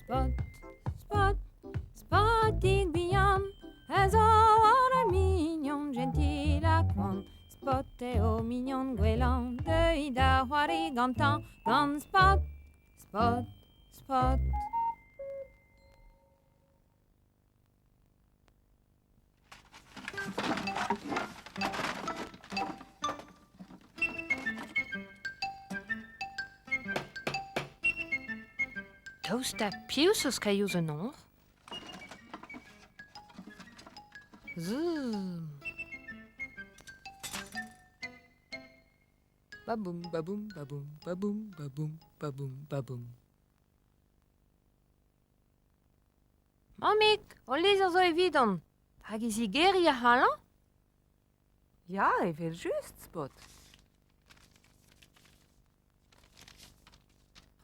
Spot, spot, spotting beyond, as all mignon, gentil à quan. Spot et au mignon gouelant, de ida wari gantan, gan spot, spot, spot. Toast pius ska use nog. Zoom. Baboum, baboum, baboum, baboum, baboum, baboum, baboum. Mamik, o lezer zo evidon. Hag is I geri a halan? Ja, ik wil juist, Spot.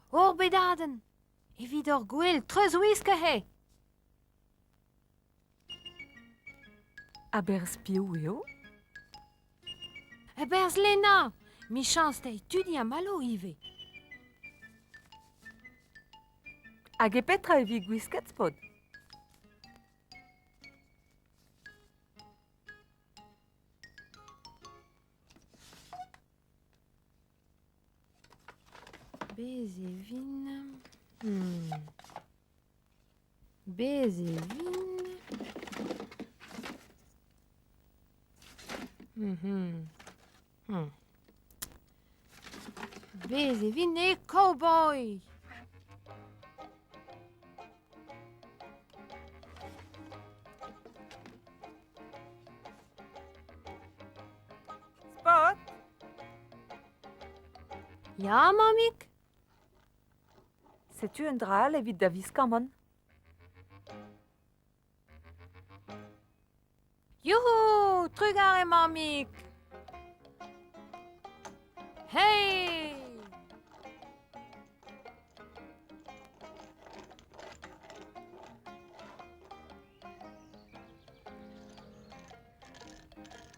Or bedaden. Evidor gwell treuz wiske he. Aber spiou eo? Eberz Lena. Mi chans te etudi a malo ive. Hag e petra evit gwisket, Spot? Bez e vin... Bez e vin... Bez e vin e cowboy. Spot? Ja, mamik? Setu un dral evit da viskamon? Youhou! Trugare, mamik! Hey!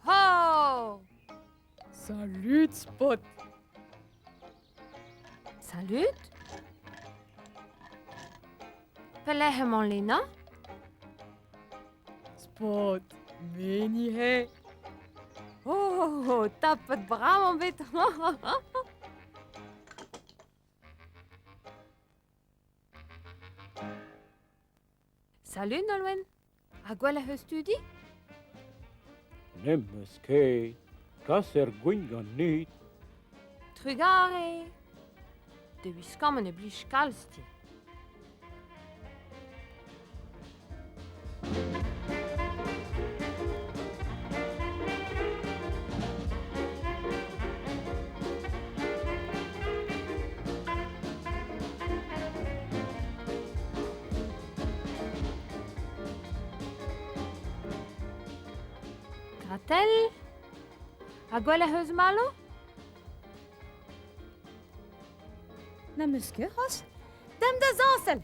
Ho! Salut, Spot. Salut! Pelehemon Lena? Spot, meni he. Oh, tapet bram bet. Salut, Nolwenn. A gwell a studi? Nemmes ke, kas gwin gant net. Trugare. De viskammen e blij kalsti. Gratel? A gwell a heus malo? Na muske, Ross. Dem da zansel.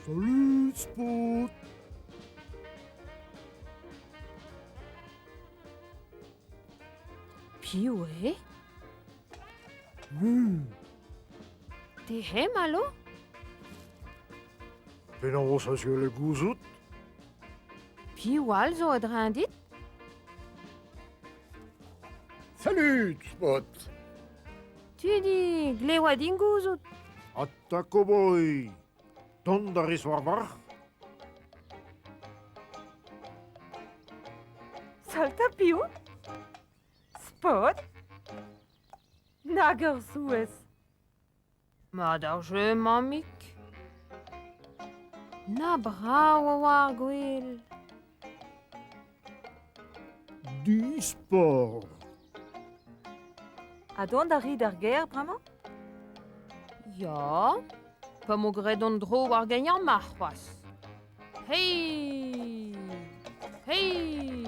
Salut, Spot. Piou e? Te he malo? Penaos az le gouzout? Piou al zo adrindit? Salut, Spot. Tu di glewa din gouzout. Atta cowboy. Ton da ris war war? Salta piou? Spot? Nager souez. Ma d'ar jeu, mamik. Na brao a war gwell. Du sport. A don da rid ar ger, bramañ? Ja, pa mo gredon dro war ganyan marc'hoaz. Hey! Hey!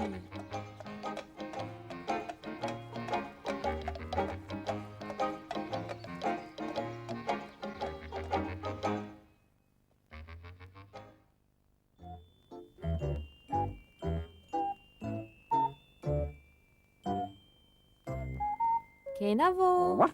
Kenavo!